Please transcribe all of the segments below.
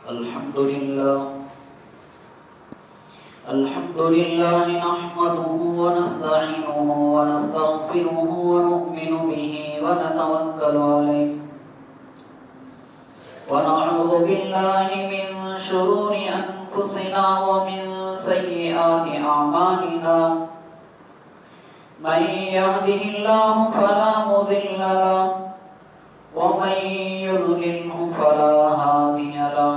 الحمد لله نحمده ونستعينه ونستغفره ونؤمن به ونتوكل عليه ونعوذ بالله من شرور أنفسنا ومن سيئات أعمالنا من يهده الله فلا مضل له ومن يضلله فلا هادي له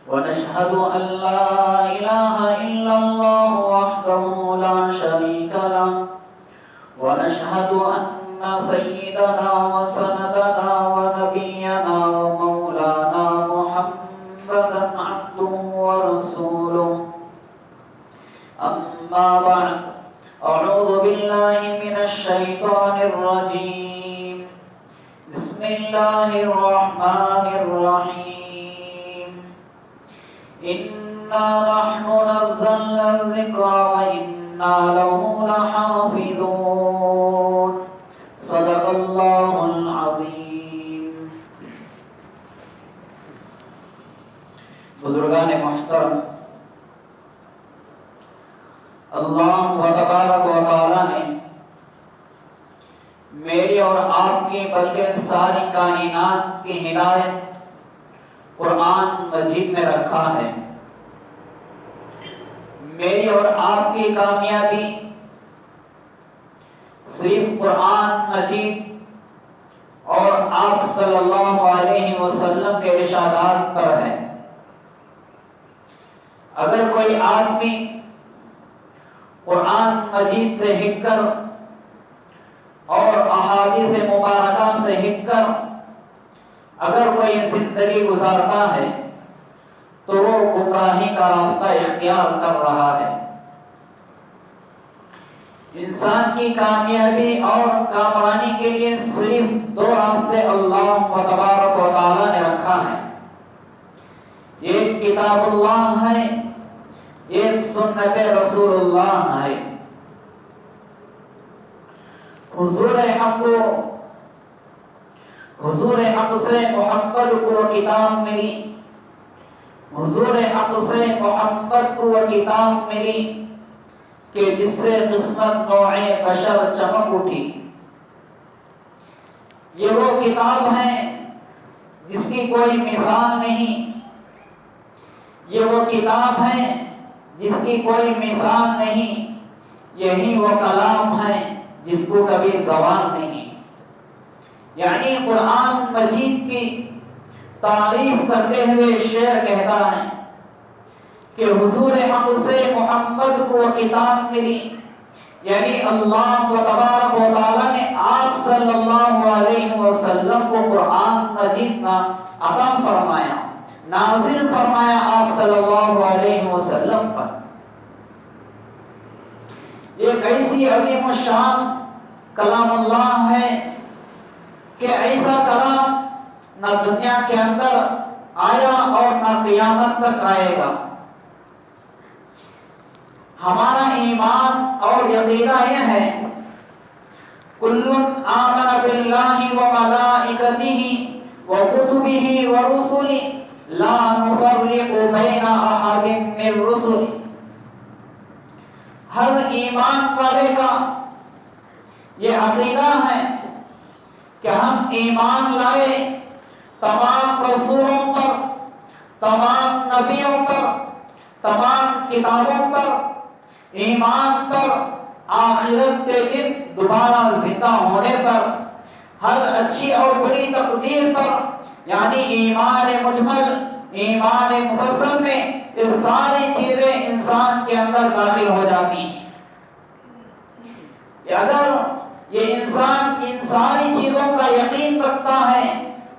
ونشهد أن لا إله إلا الله وحده لا شريك له ونشهد أن سيدنا وسندنا ونبينا ومولانا محمدا عبده ورسوله أما بعد أعوذ بالله من الشيطان الرجيم بسم الله الرحمن الرحيم إنا نحن نزلنا الذكر وإنا له لحافظون صدق الله العظيم. بزرگان محترم، اللہ تبارک و تعالی نے میری اور آپ کی بلکہ ساری کائنات کی ہدایت قرآن مجید میں رکھا ہے. میری اور آپ کی کامیابی صرف قرآن مجید اور آپ صلی اللہ علیہ وسلم کے ارشادات پر ہے. اگر کوئی آدمی قرآن مجید سے ہٹ کر اور احادیث مبارکہ سے ہٹ کر اگر کوئی زندگی گزارتا ہے تو وہ گمراہی کا راستہ اختیار کر رہا ہے. انسان کی کامیابی اور کامرانی کے لیے صرف دو راستے اللہ تبارک و تعالی نے رکھا ہے. ایک کتاب اللہ ہے، ایک سنت رسول اللہ ہے. حضور حق سے محمد کو کتاب ملی، حضور حق سے محمد کو کتاب ملی کہ جس سے قسمت نوع بشر چمک اٹھی. یہ وہ کتاب ہے جس کی کوئی مثال نہیں، یہ وہ کتاب ہے جس کی کوئی مثال نہیں، یہی وہ کلام ہے جس کو کبھی زوال نہیں. یعنی قرآن مجید کی تعریف کرتے ہوئے شعر کہتا ہے کہ حضور حق سے محمد کو کتاب ملی، یعنی اللہ تبارک و تعالی نے آپ صلی اللہ علیہ وسلم کو قرآن مجید کا عطا فرمایا، نازل فرمایا آپ صلی اللہ علیہ وسلم پر. یہ ایسی عظیم الشان کلام اللہ ہے کہ ایسا کلام نہ دنیا کے اندر آیا اور نہ قیامت تک آئے گا. ہمارا ایمان اور عقیدہ یہ ہے کل آمن باللہ وملائکتہ وکتبہ ورسلہ لا نفرق بین احد من رسلہ. ہر ایمان والے کا یہ عقیدہ ہے کہ ہم ایمان لائے تمام رسولوں پر، تمام نبیوں پر، تمام کتابوں پر، ایمان پر، آخرت کے دن دوبارہ زندہ ہونے پر، ہر اچھی اور بری تقدیر پر. یعنی ایمان مجمل، ایمان مفصل میں یہ ساری چیزیں انسان کے اندر داخل ہو جاتی ہیں. اگر یہ انسان ان ساری چیزوں کا یقین رکھتا ہے،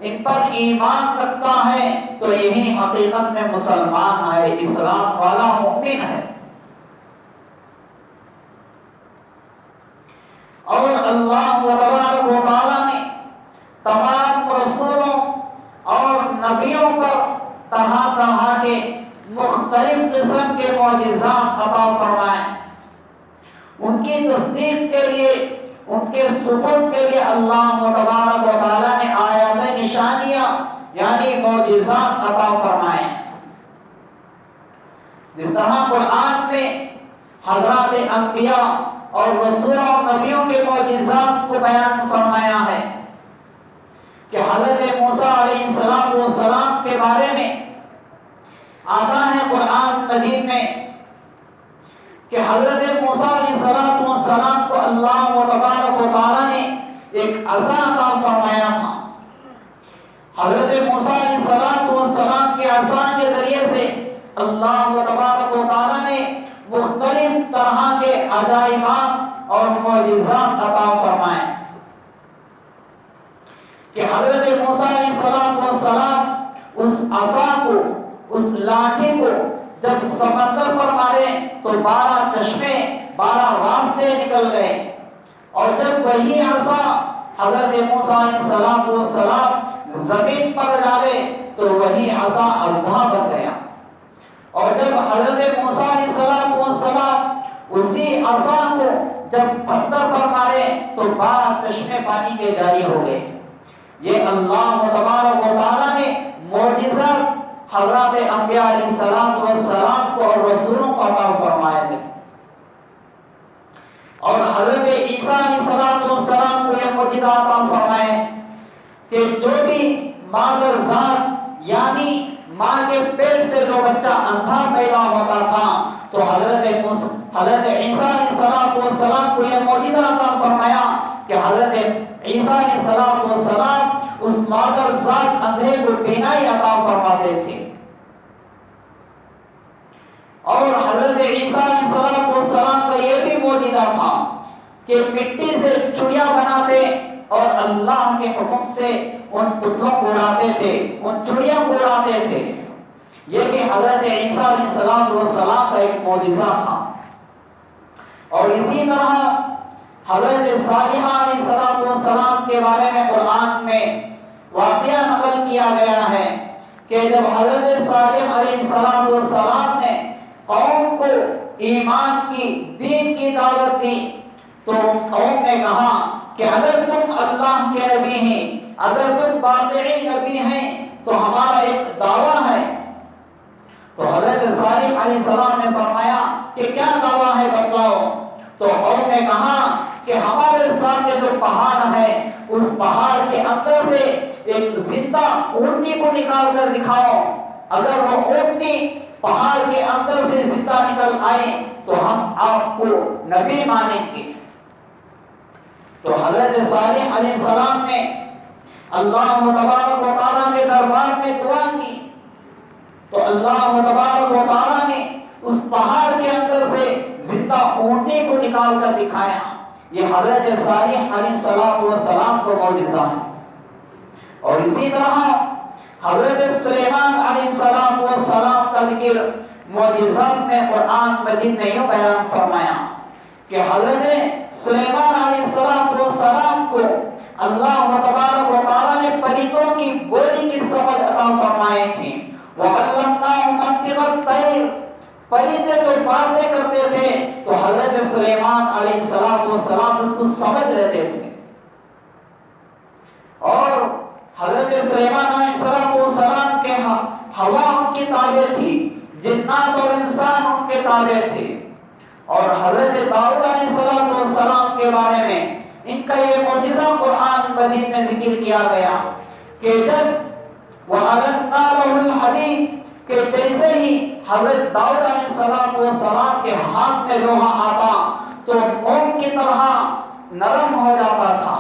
ان پر ایمان رکھتا ہے، تو یہی حقیقت میں مسلمان ہے، اسلام والا مومن ہے. اور اللہ تبارک و تعالی نے تمام رسولوں اور نبیوں پر طرح طرح کے مختلف قسم کے معجزات عطا فرمائے. ان کی تصدیق کے لیے، ان کے ثبوت کے لیے اللہ تبارک و تعالی نے آیات نشانیاں یعنی معجزات عطا فرمائے۔ جس طرح قرآن میں حضرات انبیاء اور رسولوں اور نبیوں کے معجزات کو بیان فرمایا ہے کہ حضرت موسیٰ علیہ السلام کے بارے میں آتا ہے قرآن مجید میں کہ حضرت موسیٰ علیہ السلام کو اللہ تبارک و تعالیٰ نے ایک عصا عطا فرمایا تھا۔ حضرت موسیٰ علیہ السلام کے عصا کے ذریعے سے اللہ تبارک و تعالیٰ نے مختلف طرح کے عجائبات اور معجزات عطا فرمائے کہ حضرت موسیٰ علیہ السلام اس عصا کو، اس لاٹھی کو جب سمندر پر مارے تو 12 چشمے، 12 راستے نکل گئے، اور جب وہی عصا حضرت موسیٰ علیہ السلام زمین پر ڈالے تو وہی عصا اندھا بن گیا، اور جب حضرت موسیٰ علیہ السلام اسی عصا کو جب پتھر پر مارے تو 12 چشمے پانی کے جاری ہو گئے۔ یہ اللہ تبارک و تعالیٰ نے معجزات حضرات انبیاء علیہ السلام کو اور رسولوں کو عطا فرمائے تھے، اور حضرت عیسیٰ علیہ السلام کو یہ معجزہ عطا فرمائے کہ جو بھی مادر ذات یعنی ماں کے پیٹ سے جو بچہ اندھا پیدا ہوتا تھا تو حضرت عیسیٰ علیہ السلام کو یہ معجزہ عطا فرمایا کہ حضرت عیسیٰ علیہ السلام اس مادر ذات اندھے کو بینائی عطا فرماتے تھے، اور حضرت عیسیٰ علیہ السلام کا یہ بھی معجزہ تھا کہ مٹی سے چڑیا بناتے اور اللہ کے حکم سے ان پتھروں کو اڑاتے تھے، ان چڑیوں کو اڑاتے تھے۔ یہ بھی حضرت عیسیٰ علیہ السلام کا ایک معجزہ تھا۔ اور اسی طرح حضرت صالحہ علیہ السلام کے بارے میں قرآن میں واقعہ نقل کیا گیا ہے کہ جب حضرت صالح علیہ السلام نے قوم کو ایمان کی، دین کی دعوت دی تو قوم نے کہا کہ اگر تم اللہ کے نبی ہیں، اگر تم باطعی نبی ہیں تو ہمارا ایک دعویٰ ہے۔ تو حضرت صالح علیہ السلام نے فرمایا کہ کیا دعویٰ ہے بتلاؤ؟ تو قوم نے کہا کہ ہمارے سامنے جو پہاڑ ہے اس پہاڑ کے اندر سے ایک زندہ اونٹنی کو نکال کر دکھاؤ، اگر وہ اونٹنی پہاڑ کے اندر سے زندہ نکل آئے تو ہم آپ کو نبی مانیں گے۔ تو حضرت صالح علیہ السلام نے اللہ تبارک و تعالیٰ کے دربار میں دعا کی تو اللہ تبارک و تعالیٰ نے اس پہاڑ کے اندر سے زندہ اونٹنی کو نکال کر دکھایا۔ یہ حضرت صالح علیہ السلام کو معجزہ ہے۔ اور اسی طرح حضرت سلیمان علیہ السلام کا ذکر معجزات میں قرآن مجید نے یوں بیان فرمایا کہ حضرت سلیمان علیہ السلام کو اللہ تبارک و تعالیٰ نے پرندوں کی بولی کی سمجھ عطا فرمائے تھے۔ وَعَلَّمْنَاهُ مَنطِقَ الطَّيْرِ، پرندے جو باتیں کرتے تھے تو حضرت سلیمان علیہ السلام اس کو سمجھ لیتے تھے، اور حضرت سلیمان علیہ السلام کے ہوا ان کی تابع تھی، جنات اور انسان ان کے تابع تھے۔ اور حضرت داؤد علیہ السلام کے بارے میں ان کا یہ معجزہ قرآن مجید میں ذکر کیا گیا کہ جب وَعَلَنَّا لَهُ الْحَدِيدَ کہ جیسے ہی حضرت داؤد علیہ السلام کے ہاتھ میں لوہا آتا تو موم کی طرح نرم ہو جاتا تھا،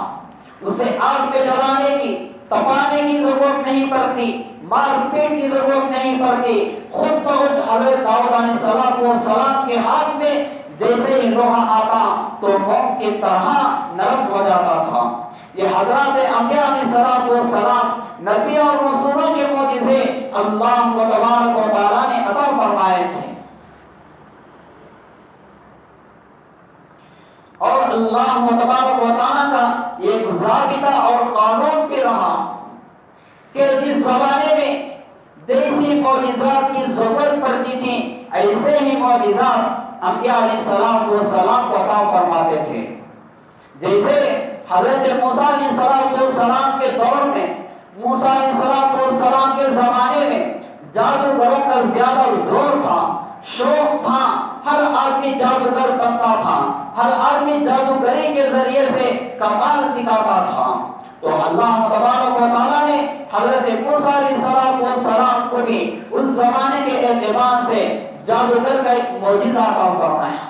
اسے آگ پہ جلانے کی، تپانے کی ضرورت نہیں پڑتی، مار پیٹ کی ضرورت نہیں پڑتی، خود بخود حضرت داؤد علیہ السلام کے ہاتھ میں جیسے ہی لوہا آتا تو موم کی طرح نرم ہو جاتا تھا۔ یہ حضرات انبیاء علیہ السلام، نبی اور رسولوں کے معجزے اللہ تبارک و تعالیٰ نے عطا فرمائے تھے۔ اور اللہ تبارک و تعالیٰ کا ایک ضابطہ اور قانون بھی رہا کہ جس زمانے میں جیسی معجزات کی ضرورت پڑتی تھی ایسے ہی معجزات انبیاء علیہ السلام کو عطا فرماتے تھے۔ جیسے حضرت موسیٰ علیہ السلام کے دور میں موسیٰ علیہ کا زیادہ زور تھا، شوق تھا، ہر آدمی جادوگر بنتا تھا، ہر آدمی جادوگری کے ذریعے سے کمال دکھاتا تھا۔ تو اللہ تبارک و تعالیٰ نے حضرت موسیٰ علیہ السلام کو بھی اس زمانے کے اعتبار سے جادوگر کا ایک معجزہ عطا فرمایا۔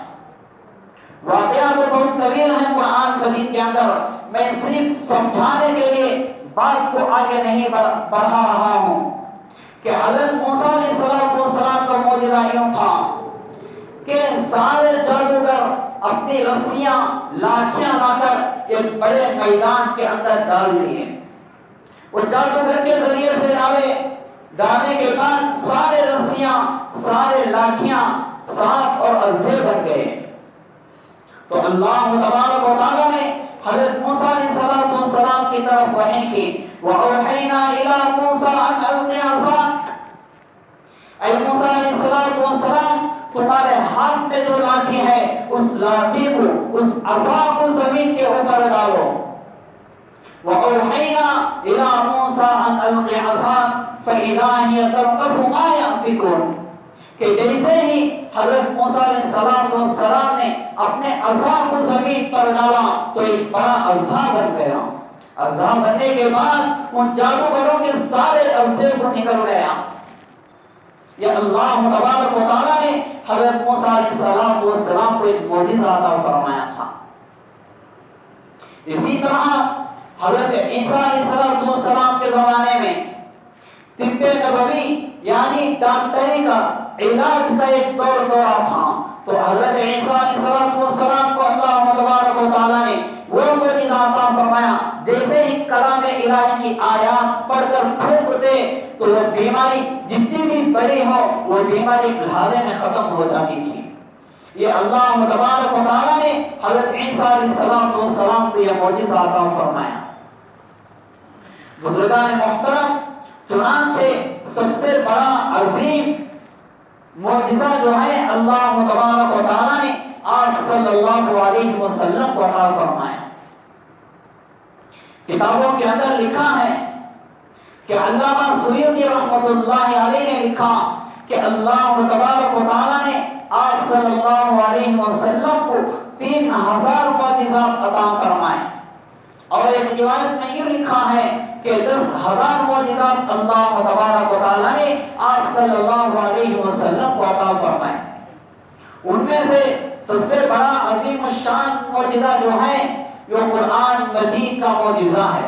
واقعات بہت طویل ہیں قرآن کریم کے اندر، میں صرف سمجھانے کے لیے بات کو آگے نہیں بڑھا رہا ہوں کہ حضرت موسیٰ علیہ السلام کا معجزہ یوں تھا کہ سارے جادوگر اپنی رسیاں لاٹھیاں لا کر ایک بڑے میدان کے اندر ڈال دیے۔ وہ جادوگر کے ذریعے سے ڈالنے کے بعد سارے رسیاں، سارے لاٹھیاں سانپ اور اژدھے بن گئے۔ تو اللہ تبارک و تعالیٰ نے حضرت موسیٰ علیہ السلام کی طرف وحی کی، وَأَوْحَيْنَا إِلَىٰ مُوسَىٰ أَنْ أَلْقِ عَصَاكَ، اے موسیٰ علیہ السلام تمہارے ہاتھ میں جو لاٹھی ہے اس لاٹھی کو، اس عصا کو زمین کے اوپر ڈالو۔ وَأَوْحَيْنَا إِلَىٰ مُوسَىٰ أَنْ أَلْقِ عَصَاكَ فَإِذَا هِيَ تَلْقَفُ مَا يَأْفِكُونَ، کہ جیسے ہی حضرت موسیٰ علیہ السلام نے اپنے عصا کو زمین پر ڈالا تو ایک بڑا اژدھا بن گیا۔ اژدھا بننے کے بعد ان جادوگروں کے سارے اژدھے کو نکل گیا۔ یہ اللہ تبارک و تعالیٰ نے حضرت موسیٰ علیہ السلام کو ایک معجزہ عطا فرمایا تھا۔ اسی طرح حضرت عیسیٰ علیہ السلام کے زمانے میں طب نبوی یعنی ڈاکٹری کا علاج کا ایک دورہ تھا۔ تو حضرت عیسیٰ علیہ السلام کو اللہ تبارک و تعالیٰ نے وہ معجزہ عطا فرمایا، جیسے ہی کلام الہی کی آیات پڑھ کر پھونکتے تو وہ بیماری جتنی بھی بڑی ہو وہ بیماری لحاظے میں ختم ہو جاتی تھی۔ یہ اللہ تبارک و تعالیٰ نے حضرت عیسیٰ علیہ السلام کو یہ معجزہ عطا فرمایا۔ بزرگان محترم، چنانچہ سب سے بڑا عظیم معجزہ جو ہے اللہ تبارک و تعالیٰ نے آپ صلی اللہ علیہ وسلم کو عطا فرمایا۔ کتابوں کے اندر لکھا ہے کہ علامہ سیوطی رحمۃ اللہ علیہ نے لکھا کہ اللہ تبارک و تعالیٰ نے آپ صلی اللہ علیہ وسلم کو 3000 معجزات عطا فرمائے، اور ایک روایت میں یہ لکھا ہے کہ 10,000 معجزات اللہ تبارک و تعالیٰ نے آپ صلی اللہ علیہ وسلم کو عطا فرمائے۔ ان میں سے سب سے بڑا عظیم الشان معجزہ جو ہے جو قرآن مجید کا معجزہ ہے،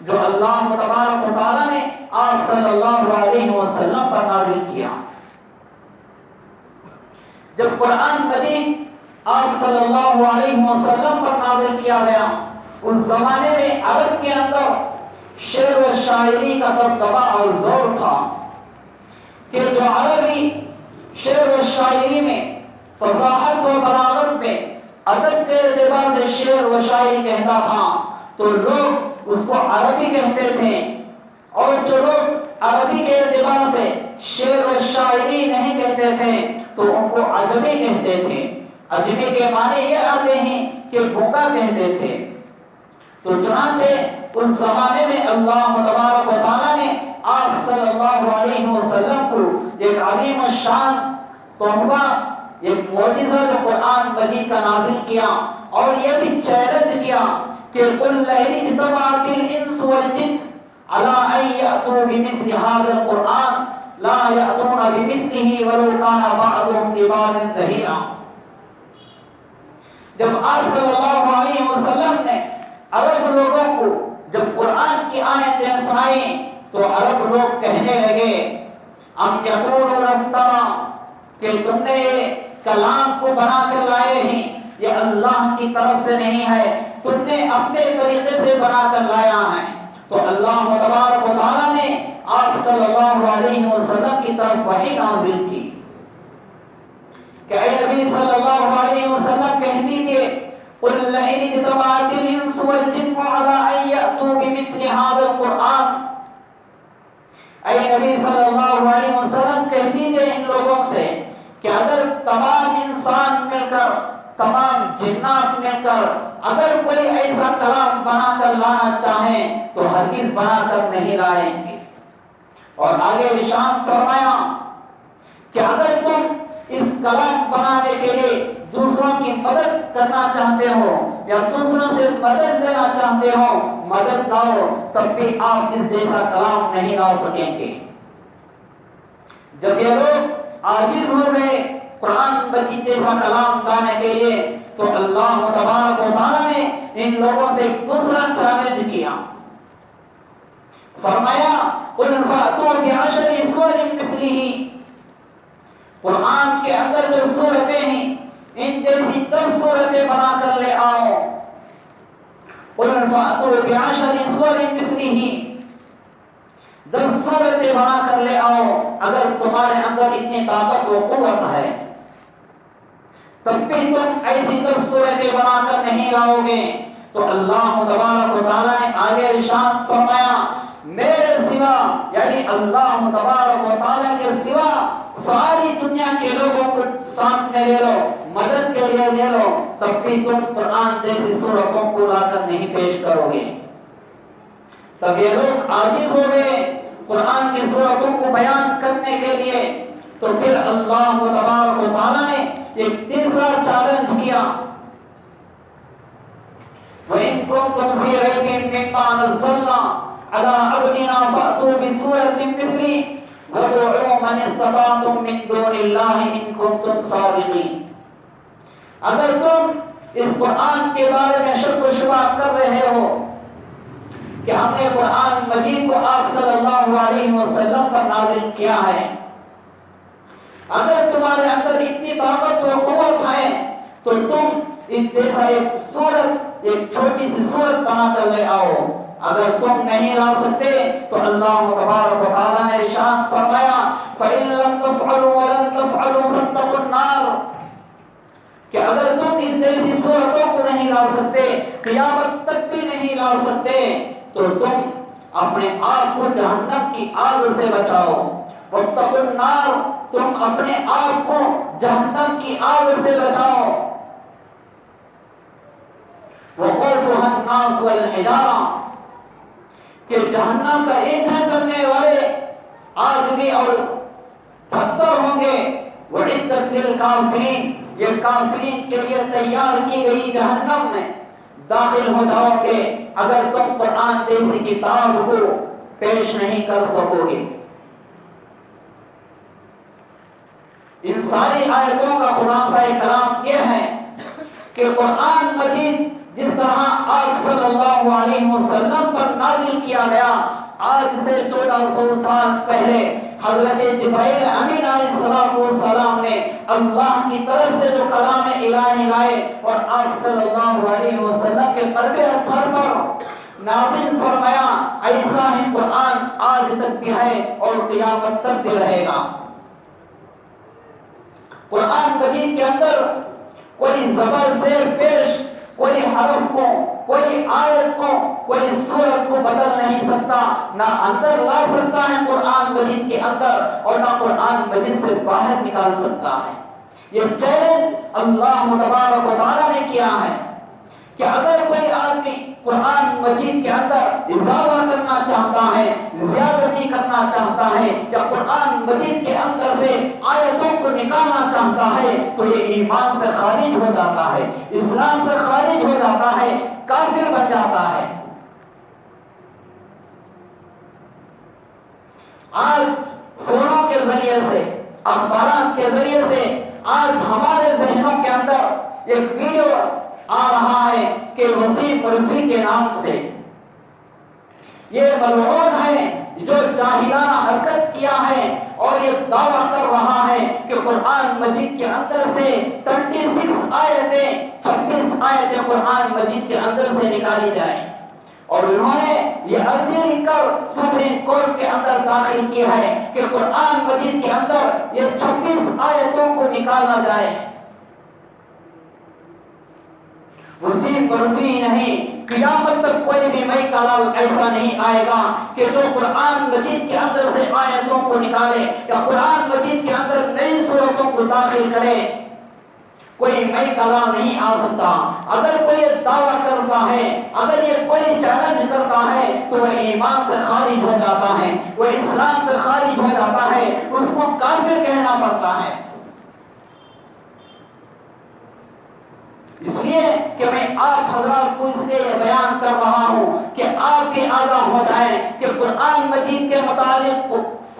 جو اللہ تبارک و تعالیٰ نے آپ صلی اللہ علیہ وسلم پر نازل کیا۔ جب قرآن مجید آپ صلی اللہ علیہ وسلم پر نازل کیا گیا، اس زمانے میں عرب کے اندر شعر و شاعری کا دبدبہ اور زور تھا کہ جو عربی شعر و شاعری میں فصاحت و بلاغت میں ادب کے اعتبار سے شعر و شاعری کہتا تھا تو لوگ اس کو عربی کہتے تھے، اور جو لوگ عربی کے اعتبار سے شعر و شاعری نہیں کہتے تھے تو ان کو عجمی کہتے تھے۔ عجمی کے معنی یہ آتے ہیں کہ گونگا کہتے تھے۔ تو چنانچہ اس زمانے میں اللہ تبارک و تعالیٰ نے آپ صلی اللہ علیہ وسلم کو ایک عظیم الشان تحفہ، ایک معجزہ جو قرآن مجید کا نازل کیا، اور یہ بھی چیلنج کیا کہ قُلْ لَئِنِ اجْتَمَعَتِ الْإِنسُ وَالْجِنُّ عَلَىٰ أَن يَأْتُوا بِمِثْلِ هَٰذَا الْقُرْآنِ لَا يَأْتُونَ بِمِثْلِهِ وَلَوْ كَانَ بَعْضُهُمْ لِبَعْضٍ ظَهِيرًا۔ جب آپ صلی اللہ علیہ وسلم نے عرب لوگوں کو جب قرآن کی آیتیں سنائیں تو عرب لوگ کہنے لگے ام یقولون افترا، کہ تم نے کلام کو بنا کر لائے ہیں، یہ اللہ کی طرف سے نہیں ہے، تم نے اپنے طریقے سے بنا کر لایا ہے۔ تو اللہ تبارک و تعالیٰ نے آپ صلی اللہ علیہ وسلم کی طرف وحی نازل کی کہ اے نبی صلی اللہ علیہ وسلم کہہ دیجئے قُلْ لَئِنِ اجْتَمَعَتِ الْإِنسُ وَالْجِنُّ عَلَىٰ أَن يَأْتُوا بِمِثْلِ هَٰذَا الْقُرْآنِ، اے نبی صلی اللہ علیہ وسلم کہہ دیجئے ان لوگوں سے کہ اگر تمام انسان مل کر، تمام جنات مل کر اگر کوئی ایسا کلام بنا کر لانا چاہیں تو ہرگز بنا کر نہیں لائیں گے۔ اور آگے ارشاد فرمایا کہ اگر تم اس کلام بنانے کے لیے دوسروں کی مدد کرنا چاہتے ہو یا دوسروں سے مدد لینا چاہتے ہو، مدد لاؤ، تب بھی آپ اس جیسا کلام نہیں لا سکیں گے۔ جب یہ لوگ عاجز ہو گئے قرآن مجید جیسا کلام لانے کے لیے، تو اللہ تبارک و تعالیٰ نے ان لوگوں سے ایک دوسرا چیلنج کیا، فرمایا قُلْ فَأْتُوا بِعَشْرِ سُوَرٍ مِثْلِهِ، قرآن کے اندر جو سورتیں ہیں ان جیسی 10 سورتیں بنا کر لے آؤ۔ قُلْ فَأْتُوا بِعَشْرِ سُوَرٍ مِثْلِهِ، 10 سورتیں بنا کر لے آؤ، اگر تمہارے اندر اتنی طاقت و قوت ہے، تب بھی تم ایسی 10 سورتیں بنا کر نہیں لاؤ گے، تو اللہ تبارک و تعالیٰ نے آگے ارشاد فرمایا میرے سوا، یعنی اللہ تبارک و تعالیٰ کے سوا ساری دنیا کے لوگوں کو سامنے لے لو، مدد کے لیے لے لو، تب بھی تم قرآن جیسی سورتوں کو لا کر نہیں پیش کرو گے۔ تب یہ لوگ عاجز ہو گئے قرآن کی سورتوں کو بیان کرنے کے لیے، تو پھر اللہ تبارک و تعالیٰ نے ایک تیسرا چیلنج کیا، وَإِن كُنتُمْ فِي رَيْبٍ مِّمَّا نَزَّلْنَا عَلَىٰ عَبْدِنَا فَأْتُوا بِسُورَةٍ مِّثْلِهِ وَادْعُوا مَنِ اسْتَطَعْتُم مِّن دُونِ اللَّهِ إِن كُنتُمْ صَادِقِينَ۔ اگر تم اس قرآن کے بارے میں شک و شبہ کر رہے ہو کہ ہم نے قرآن مجید کو آپ صلی اللہ علیہ وسلم پر نازل کیا ہے، اگر تمہارے اندر اتنی طاقت و قوت ہے تو تم اس جیسا ایک سورت، ایک چھوٹی سی سورت بنا کر لے آؤ۔ اگر تم نہیں لا سکتے تو اللہ تبارک و تعالیٰ نے ارشاد فرمایا فَإِن لَّمْ تَفْعَلُوا وَلَن تَفْعَلُوا فَاتَّقُوا النَّارَ، کہ اگر تم اس جیسی سورتوں کو نہیں لا سکتے، قیامت تک بھی نہیں لا سکتے، تو تم اپنے آپ کو جہنم کی آگ سے بچاؤ۔ وَاتَّقُوا النَّارَ، تم اپنے آپ کو جہنم کی آگ سے بچاؤ۔ وَقُودُهَا النَّاسُ وَالْحِجَارَةُ، کہ جہنم کا ایندھن بننے والے آدمی اور پتھر ہوں گے۔ وَعِدَّتْ لِلْكَافِرِينَ، یہ کافرین کے لیے تیار کی گئی جہنم میں داخل ہو جاؤ گے اگر تم قرآن جیسی کتاب کو پیش نہیں کر سکو گے۔ ان ساری آیتوں کا خلاصہ کلام یہ ہے کہ قرآن مجید جس طرح آپ صلی اللہ علیہ وسلم پر نازل کیا گیا، آج سے 1400 سال پہلے حضرت جبرائیل امین علیہ السلام نے اللہ کی طرف سے جو کلام الہی لائے اور آپ صلی اللہ علیہ وسلم کے قلب اطہر پر نازل فرمایا، ایسا ہی قرآن آج تک بھی ہے اور قیامت تک بھی رہے گا۔ قرآن مجید کے اندر کوئی زبر زیر پیش، کوئی حرف کو، کوئی آیت کو، کوئی سورت کو بدل نہیں سکتا، نہ اندر لا سکتا ہے قرآن مجید کے اندر، اور نہ قرآن مجید سے باہر نکال سکتا ہے۔ یہ چیلنج اللہ تبارک و تعالیٰ نے کیا ہے کہ اگر کوئی آدمی قرآن مجید کے اندر اضافہ کرنا چاہتا ہے، زیادتی کرنا چاہتا ہے، یا قرآن مجید کے اندر سے آیتوں کو نکالنا چاہتا ہے، تو یہ ایمان سے خارج ہو جاتا ہے، اسلام سے خارج ہو جاتا ہے، کافر بن جاتا ہے۔ آج فونوں کے ذریعے سے، اخبارات کے ذریعے سے آج ہمارے ذہنوں کے اندر ایک ویڈیو آ رہا ہے کہ وسیم رضوی کے نام سے یہ ملعون ہے جو جاہلانہ حرکت کیا ہے اور یہ دعویٰ کر رہا ہے کہ قرآن مجید کے اندر سے 26 آیتیں 26 آیتیں قرآن مجید کے اندر سے نکالی جائیں، اور انہوں نے یہ عرضی لکھ کر سپریم کورٹ کے اندر داخل کی ہے کہ قرآن مجید کے اندر یہ 26 آیتوں کو نکالا جائے۔ وسیم رضوی نہیں، قیامت تک کوئی بھی مئی کلال ایسا نہیں آئے گا کہ جو قرآن مجید کے اندر سے آیتوں کو نکالے یا قرآن مجید کے اندر نئی صورتوں کو داخل کرے۔ کوئی نئی کلام نہیں آ سکتا۔ اگر کوئی دعویٰ کرتا ہے، اگر یہ کوئی چیلنج کرتا ہے تو وہ ایمان سے خارج ہو جاتا ہے، وہ اسلام سے خارج ہو جاتا ہے، اس کو کافر کہنا پڑتا ہے۔ کرتا ہے۔ اس لیے کہ میں آپ حضرات کو اس لیے یہ بیان کر رہا ہوں کہ آپ کے آگاہ ہو جائے کہ قرآن مجید کے متعلق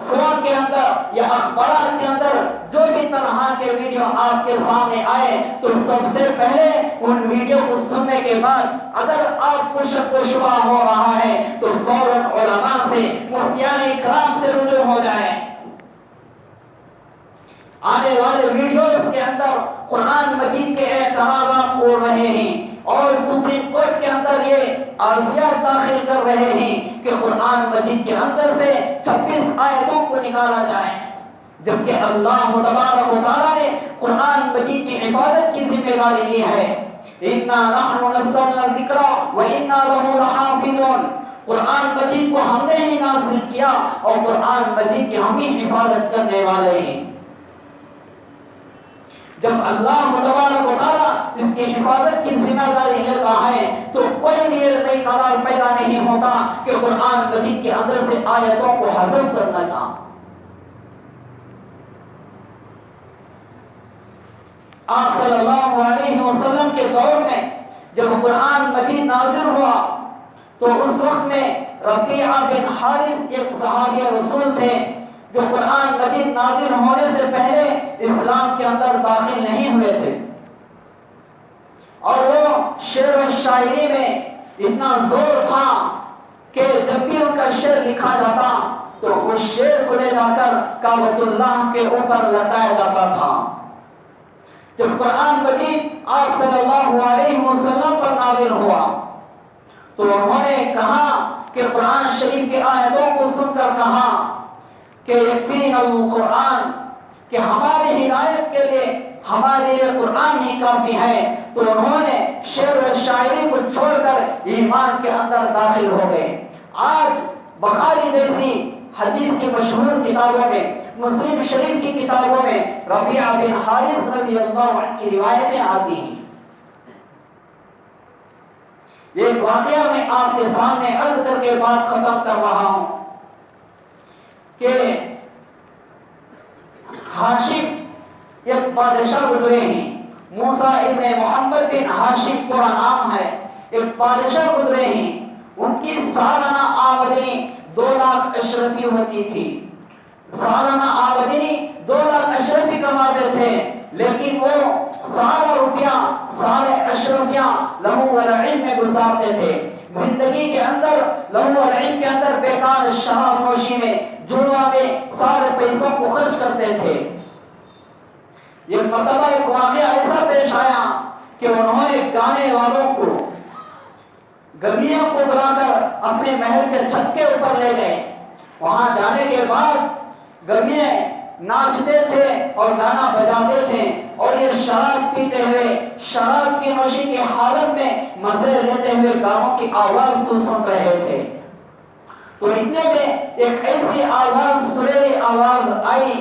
فون کے اندر یا اخبارات کے اندر جو بھی طرح کے ویڈیو آپ کے سامنے آئے تو سب سے پہلے ان ویڈیو کو سننے کے بعد اگر آپ کو شک و شبہ ہو رہا ہے تو فوراً علماء سے، مفتیان اکرام سے رجوع ہو جائیں۔ آنے والے ویڈیوز کے اندر قرآن مجید کے اعتراضات بول رہے ہیں اور سپریم کورٹ کے اندر یہ عرضیات داخل کر رہے ہیں کہ قرآن مجید کے اندر سے 26 آیتوں کو نکالا جائے، جبکہ اللہ تبارک و تعالیٰ نے قرآن مجید کی حفاظت کی ذمہ داری لی ہے۔ اِنَّا نَحْنُ نَزَّلْنَا الذِّكْرَ وَإِنَّا لَهُ لَحَافِظُونَ، قرآن مجید کو ہم نے ہی نازل کیا اور قرآن مجید کی ہم ہی حفاظت کرنے والے ہیں۔ جب اللہ تبارک و تعالیٰ اس کی حفاظت کی ذمہ داری لیتا ہے تو کوئی بھی نئی قرار پیدا نہیں ہوتا کہ قرآن مجید کے اندر سے آیتوں کو حذف کرنا تھا۔ آپ صلی اللہ علیہ وسلم کے دور میں جب قرآن مجید نازل ہوا تو اس وقت میں ربیعہ بن حارث ایک صحابی رسول تھے جو قرآن مجید نازل ہونے سے پہلے اسلام کے اندر داخل نہیں ہوئے تھے، اور وہ شعر و شاعری میں اتنا زور تھا کہ جب بھی ان کا شعر لکھا جاتا تو اس شعر کو لے جا کر کعبۃ اللہ کے اوپر لٹایا جاتا تھا۔ جب قرآن مجید آپ صلی اللہ علیہ وسلم پر نازل ہوا تو انہوں نے کہا کہ قرآن شریف کی آیتوں کو سن کر کہا کہ یکفینا القرآن، کہ ہماری ہدایت کے لیے ہمارے لیے قرآن ہی کافی ہے، تو انہوں نے شعر و شاعری کو چھوڑ کر ایمان کے اندر داخل ہو گئے۔ آج بخاری جیسی حدیث کی مشہور کتابوں میں، مسلم شریف کی کتابوں میں ربیعہ بن حارث رضی اللہ عنہ کی روایتیں آتی ہیں۔ ایک واقعہ میں آپ کے سامنے عرض کر کے بات ختم کر رہا ہوں کہ ہاشم ایک بادشاہ گزرے ہیں، موسیٰ ابن محمد بن ہاشم پورا نام ہے، ایک بادشاہ گزرے ہیں، ان کی سالانہ آمدنی 2 لاکھ اشرفی ہوتی تھی، سالانہ آمدنی 2 لاکھ اشرفی کماتے تھے، لیکن وہ سارا روپیہ، سارے اشرفیاں لہو والعلم میں گزارتے تھے۔ زندگی کے اندر لہو والعلم کے اندر بیکار شراب نوشی میں، جوا میں سارے پیسوں کو خرچ کرتے تھے۔ ایک مرتبہ ایک واقعہ ایسا پیش آیا کہ انہوں نے گانے والوں کو، گبیوں کو بلا کر اپنے محل کے چھت کے اوپر لے گئے۔ وہاں جانے کے بعد گبیے ناچتے تھے اور گانا بجاتے تھے اور یہ شراب پیتے ہوئے، شراب کی نوشی کی حالت میں مزے لیتے ہوئے گانوں کی آواز کو سن رہے تھے۔ تو اتنے میں ایک ایسی آواز، سریلی آواز آئی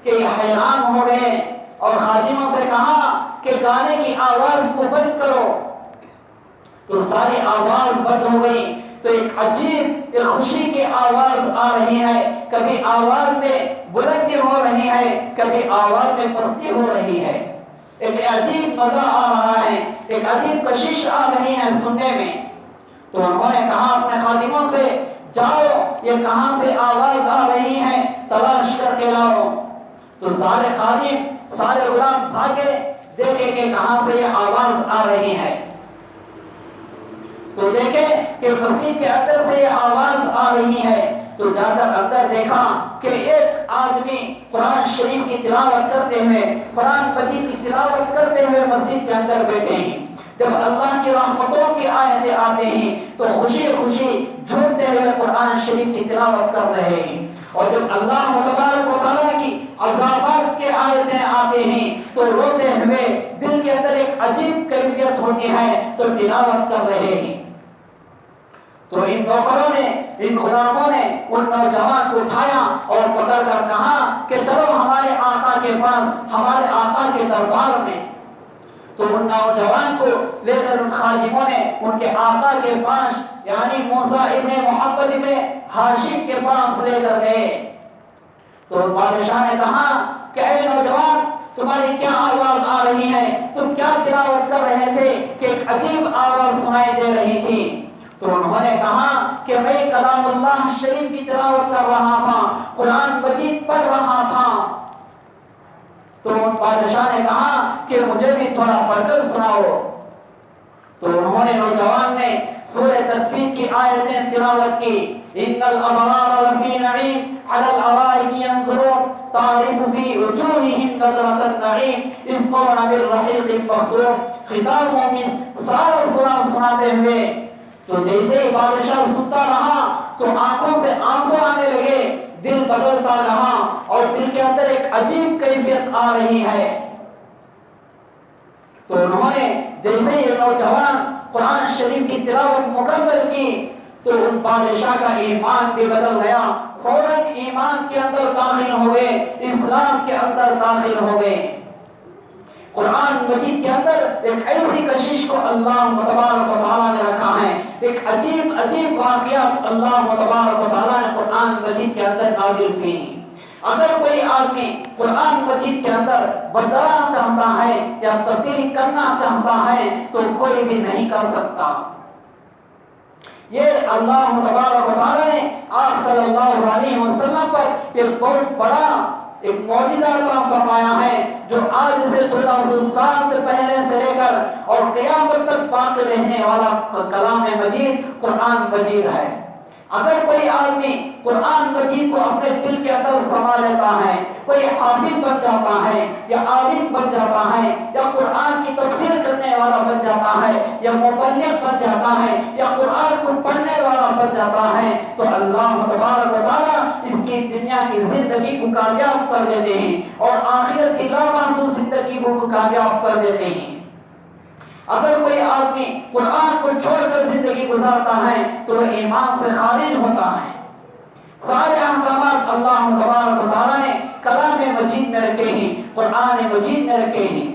کہ یہ حیران ہو گئے اور خادموں سے کہا کہ گانے کی آواز کو بند کرو۔ تو ساری آواز بند ہو گئی تو ایک عجیب، ایک خوشی کی آواز آ رہی ہے، کبھی آواز میں بلندی ہو رہی ہے، کبھی آواز میں پستی ہو رہی ہے، ایک عجیب مزہ آ رہا ہے، ایک عجیب کشش آ رہی ہے سننے میں۔ تو انہوں نے کہا اپنے خادموں سے، جاؤ یہ کہاں سے آواز آ رہی ہے تلاش کر کے لاؤ۔ تو سارے خادم، سارے غلام بھاگے، دیکھے کہ کہاں سے یہ آواز آ رہی ہے۔ تو دیکھے کہ مسجد کے اندر سے یہ آواز آ رہی ہے، تو جا کر اندر دیکھا کہ ایک آدمی قرآن شریف کی تلاوت کرتے ہوئے، قرآن مجید کی تلاوت کرتے ہوئے مسجد کے اندر بیٹھے ہیں۔ جب اللہ کی رحمتوں کی آیتیں آتے ہیں تو خوشی خوشی جھومتے ہوئے قرآن شریف کی تلاوت کر رہے ہیں، اور جب اللہ تبارک و تعالیٰ کی عذابات کے آیتیں آتے ہیں تو روتے ہوئے دل کے اندر ایک عجیب کیفیت ہوتی ہے تو تلاوت کر رہے ہیں۔ تو ان نوکروں نے، ان غلاموں نے ان نوجوان کو اٹھایا اور پکڑ کر کہا کہ چلو ہمارے آقا کے پاس، ہمارے آقا کے دربار میں۔ تو ان نوجوان کو لے کر ان خادموں نے ان کے آقا کے پاس، یعنی موسیٰ ابن محمد ابن ہاشم کے پاس لے کر گئے۔ تو بادشاہ نے کہا کہ اے نوجوان تمہاری کیا آواز آ رہی ہے، تم کیا تلاوت کر رہے تھے کہ ایک عجیب آواز سنائی دے رہی تھی؟ تو انہوں نے کہا کہ میں کلام اللہ شریف کی تلاوت کر رہا تھا، قرآن مجید پڑھ رہا تھا۔ تو بادشاہ نے کہا کہ مجھے بھی تھوڑا پڑھ کر سناؤ۔ تو انہوں نے نوجوان نے سورہ تکفیر کی آیتیں تلاوت کی، ان الابرار لفی نعیم علی الارائک ینظرون تعرف فی وجوہہم نظرۃ النعیم یسقون من رحیق مختوم، ختاموں میں سارا سناتے ہوئے تو جیسے ہی بادشاہ سنتا رہا تو آنکھوں سے آنسو آنے لگے، دل بدلتا رہا اور دل کے اندر ایک عجیب کیفیت آ رہی ہے۔ تو انہوں نے جیسے یہ نوجوان قرآن شریف کی تلاوت مکمل کی تو ان بادشاہ کا ایمان بھی بدل گیا، فوراً ایمان کے اندر داخل ہو گئے، اسلام کے اندر داخل ہو گئے۔ قرآن مجید کے اندر ایک ایسی کشش کو اللہ تبارک و تعالیٰ نے رکھا ہے، ایک عجیب عجیب واقعات اللہ تبارک و تعالیٰ نے قرآن مجید کے اندر نازل کی۔ اگر کوئی آدمی قرآن مجید کے اندر بدلنا چاہتا ہے یا تبدیلی کرنا چاہتا ہے تو کوئی بھی نہیں کر سکتا۔ یہ اللہ تبارک و تعالیٰ نے آپ صلی اللہ علیہ وسلم پر ایک بہت بڑا ایک معجزہ عطا فرمایا ہے، جو آج سے 1400 سال سے پہلے سے لے کر اور قیامت تک باقی رہنے والا کلام مجید قرآن مجید ہے۔ اگر کوئی آدمی قرآن مجید کو اپنے دل کے اندر سما لیتا ہے، کوئی حافظ بن جاتا ہے یا عالم بن جاتا ہے یا قرآن کی تفسیر کرنے والا بن جاتا ہے یا مبلغ بن جاتا ہے یا قرآن کو پڑھنے والا بن جاتا ہے تو اللہ تبارک و تعالیٰ اس کی دنیا کی زندگی کو کامیاب کر دیتے ہیں اور آخرت کی لامحدود زندگی کو کامیاب کر دیتے ہیں۔ اگر کوئی آدمی قرآن کو چھوڑ کر زندگی گزارتا ہے تو وہ ایمان سے خارج ہوتا ہے۔ سارے احکامات اللہ تبارک و تعالیٰ نے کلام مجید میں رکھے ہیں، قرآن مجید میں رکھے ہیں۔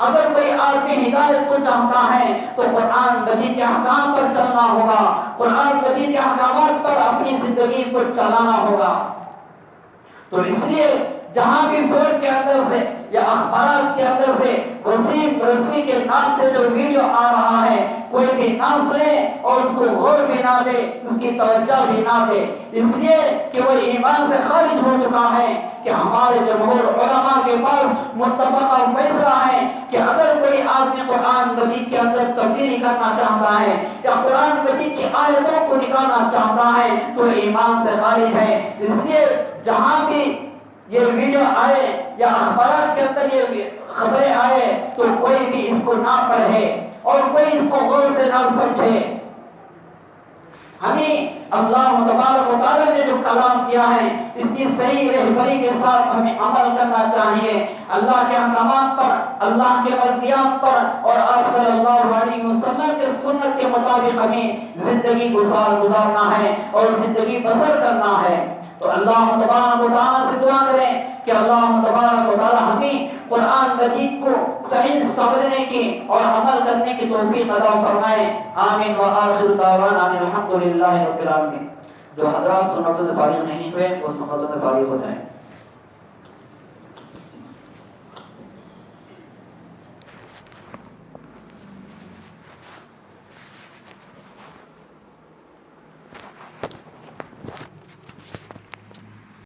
اگر کوئی آدمی ہدایت کو چاہتا ہے تو قرآن مجید کے احکام پر چلنا ہوگا، قرآن مجید کے احکامات پر اپنی زندگی کو چلانا ہوگا۔ تو اس لیے جہاں بھی فوج کے اندر سے یا اخبارات کے اندر سے وسیم رضوی کے نام سے جو ویڈیو آ رہا ہے کوئی بھی نہ سنے اور اس کو غور بھی نہ دے، اس کی توجہ بھی نہ دے، اس لیے کہ وہ ایمان سے خارج ہو چکا ہے کہ ہمارے جمہور علماء کے پاس متفقہ فیصلہ ہے کہ اگر کوئی آدمی قرآن مجید کے اندر تبدیلی کرنا چاہتا ہے یا قرآن مجید کی آیتوں کو نکالنا چاہتا ہے تو ایمان سے خارج ہے۔ اس لیے جہاں بھی یہ ویڈیو آئے یا اخبارات کے اندر یہ خبریں آئے تو کوئی بھی اس کو نہ پڑھے اور کوئی اس کو غور سے نہ سمجھے۔ ہمیں اللہ تبارک و تعالیٰ نے جو کلام کیا ہے اس کی صحیح رہبری کے ساتھ ہمیں عمل کرنا چاہیے، اللہ کے احکامات پر، اللہ کے مرضیات پر اور آپ صلی اللہ علیہ وسلم کے سنت کے مطابق ہمیں زندگی گزارنا ہے اور زندگی بسر کرنا ہے۔ تو اللہ تبارک و تعالیٰ سے دعا کریں کہ اللہ تبارک و تعالیٰ ہمیں قرآن مجید کو صحیح سمجھنے کی اور عمل کرنے کی توفیق عطا فرمائے۔ آمین وآخر دعوانا الحمدللہ رب العالمین۔ جو حضرات سنتوں سے فارغ نہیں ہوئے وہ سنتوں سے فارغ ہو جائیں۔